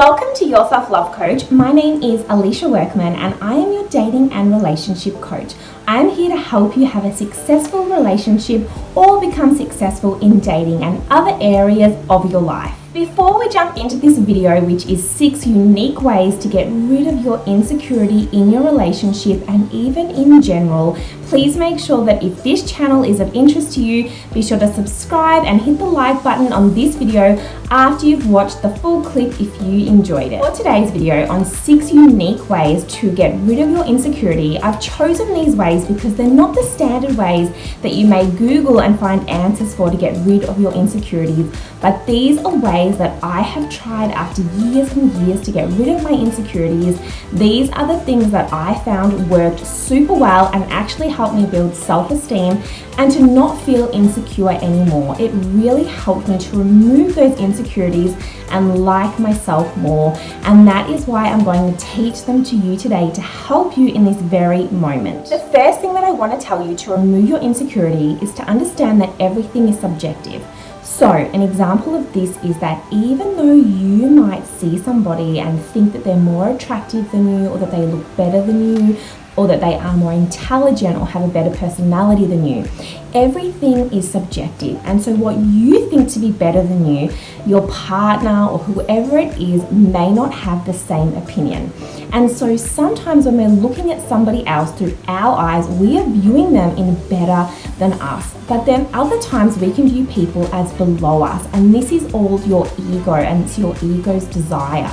Welcome to Your Self-Love Coach. My name is Alicia Workman and I am your dating and relationship coach. I am here to help you have a successful relationship or become successful in dating and other areas of your life. Before we jump into this video, which is 6 unique ways to get rid of your insecurity in your relationship and even in general, please make sure that if this channel is of interest to you, be sure to subscribe and hit the like button on this video after you've watched the full clip if you enjoyed it. For today's video on 6 unique ways to get rid of your insecurity, I've chosen these ways because they're not the standard ways that you may Google and find answers for to get rid of your insecurities, but these are ways that I have tried after years and years to get rid of my insecurities. These are the things that I found worked super well and actually helped me build self-esteem and to not feel insecure anymore. It really helped me to remove those insecurities and like myself more, and that is why I'm going to teach them to you today to help you in this very moment. The first thing that I want to tell you to remove your insecurity is to understand that everything is subjective. So an example of this is that even though you might see somebody and think that they're more attractive than you, or that they look better than you, or that they are more intelligent or have a better personality than you, everything is subjective. And so what you think to be better than you, your partner or whoever it is may not have the same opinion. And so sometimes when we're looking at somebody else through our eyes, we are viewing them in better than us. But then other times we can view people as below us, and this is all your ego, and it's your ego's desire.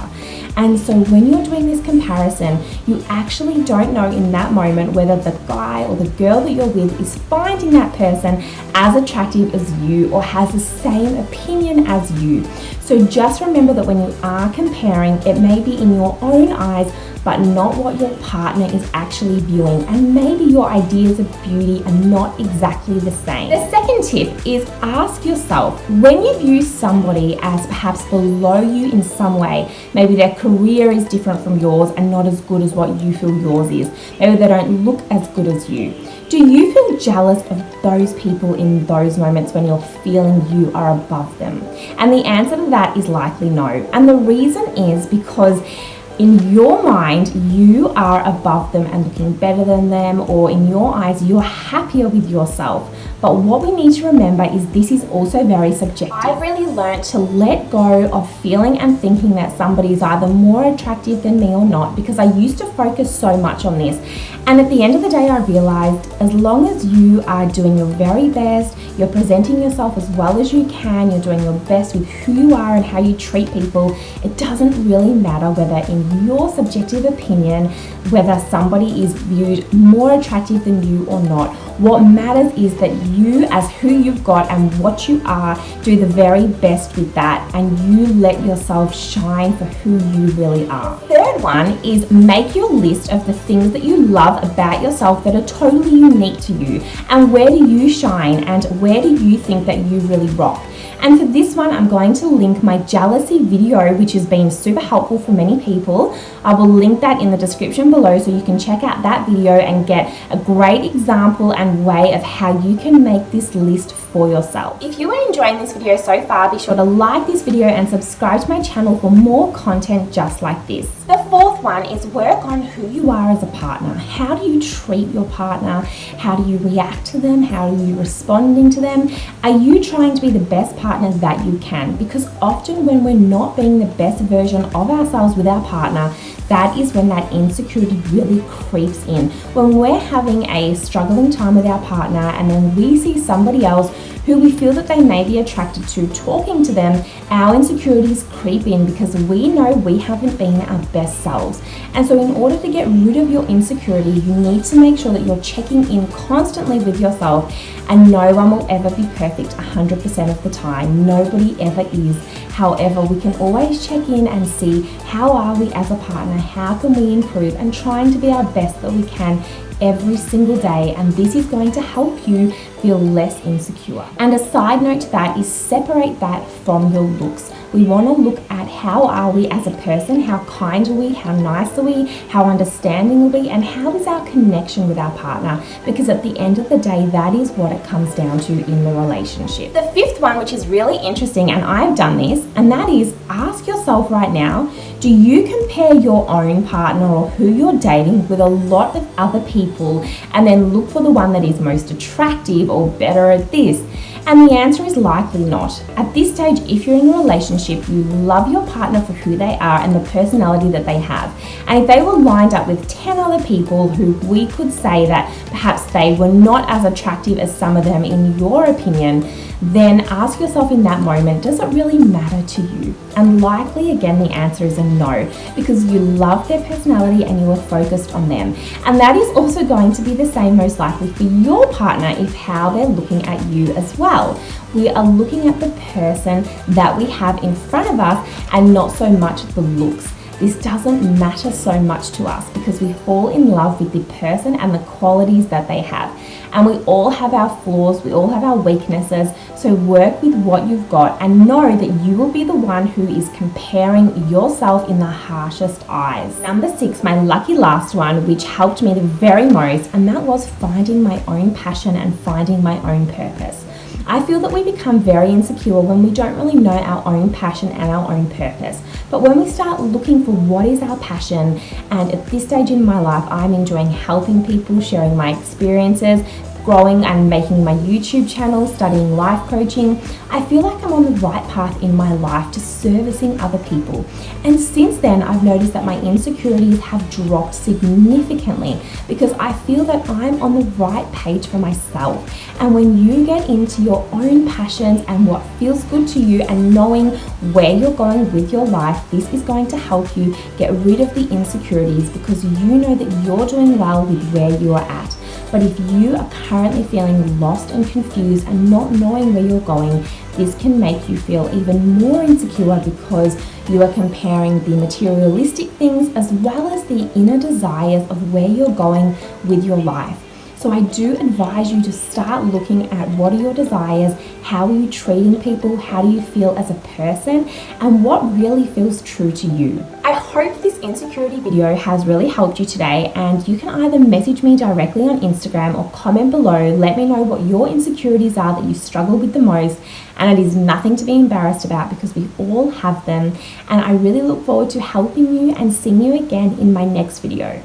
And so when you're doing this comparison, you actually don't know in that moment whether the guy or the girl that you're with is finding that person as attractive as you or has the same opinion as you. So just remember that when you are comparing, it may be in your own eyes, but not what your partner is actually viewing, and maybe your ideas of beauty are not exactly the same. The second tip is ask yourself, when you view somebody as perhaps below you in some way, maybe their career is different from yours and not as good as what you feel yours is, maybe they don't look as good as you, do you feel jealous of those people in those moments when you're feeling you are above them? And the answer to that is likely no. And the reason is because in your mind, you are above them and looking better than them, or in your eyes, you're happier with yourself. But what we need to remember is this is also very subjective. I've really learned to let go of feeling and thinking that somebody is either more attractive than me or not, because I used to focus so much on this. And at the end of the day, I realized as long as you are doing your very best, you're presenting yourself as well as you can, you're doing your best with who you are and how you treat people, it doesn't really matter whether in your subjective opinion, whether somebody is viewed more attractive than you or not. What matters is that you, as who you've got and what you are, do the very best with that, and you let yourself shine for who you really are. Third one is make your list of the things that you love about yourself that are totally unique to you, and where do you shine and where do you think that you really rock. And for this one, I'm going to link my jealousy video, which has been super helpful for many people. I will link that in the description below so you can check out that video and get a great example and way of how you can make this list for yourself. If you are enjoying this video so far, be sure to like this video and subscribe to my channel for more content just like this. The fourth one is work on who you are as a partner. How do you treat your partner? How do you react to them? How are you responding to them? Are you trying to be the best partner that you can? Because often when we're not being the best version of ourselves with our partner, that is when that insecurity really creeps in. When we're having a struggling time with our partner and then we see somebody else who we feel that they may be attracted to talking to them, our insecurities creep in because we know we haven't been our best selves. And so in order to get rid of your insecurity, you need to make sure that you're checking in constantly with yourself, and no one will ever be perfect 100% of the time. Nobody ever is. However, we can always check in and see how are we as a partner, how can we improve, and trying to be our best that we can every single day, and this is going to help you feel less insecure. And a side note to that is separate that from your looks. We want to look at how are we as a person, how kind are we, how nice are we, how understanding are we, and how is our connection with our partner, because at the end of the day, that is what it comes down to in the relationship. The fifth one, which is really interesting, and I've done this, and that is ask yourself right now, do you compare your own partner or who you're dating with a lot of other people and then look for the one that is most attractive or better at this? And the answer is likely not. At this stage, if you're in a relationship, you love your partner for who they are and the personality that they have. And if they were lined up with 10 other people who we could say that perhaps they were not as attractive as some of them in your opinion, then ask yourself in that moment, does it really matter to you? And likely, again, the answer is a no, because you love their personality and you are focused on them. And that is also going to be the same most likely for your partner if how they're looking at you as well. We are looking at the person that we have in front of us and not so much the looks. This doesn't matter so much to us because we fall in love with the person and the qualities that they have. And we all have our flaws, we all have our weaknesses, so work with what you've got and know that you will be the one who is comparing yourself in the harshest eyes. Number 6, my lucky last one, which helped me the very most, and that was finding my own passion and finding my own purpose. I feel that we become very insecure when we don't really know our own passion and our own purpose. But when we start looking for what is our passion, and at this stage in my life, I'm enjoying helping people, sharing my experiences, growing and making my YouTube channel, studying life coaching, I feel like I'm on the right path in my life to servicing other people. And since then, I've noticed that my insecurities have dropped significantly because I feel that I'm on the right page for myself. And when you get into your own passions and what feels good to you and knowing where you're going with your life, this is going to help you get rid of the insecurities because you know that you're doing well with where you are at. But if you are currently feeling lost and confused and not knowing where you're going, this can make you feel even more insecure because you are comparing the materialistic things as well as the inner desires of where you're going with your life. So I do advise you to start looking at what are your desires, how are you treating people, how do you feel as a person, and what really feels true to you. I hope this insecurity video has really helped you today, and you can either message me directly on Instagram or comment below. Let me know what your insecurities are that you struggle with the most, and it is nothing to be embarrassed about because we all have them. And I really look forward to helping you and seeing you again in my next video.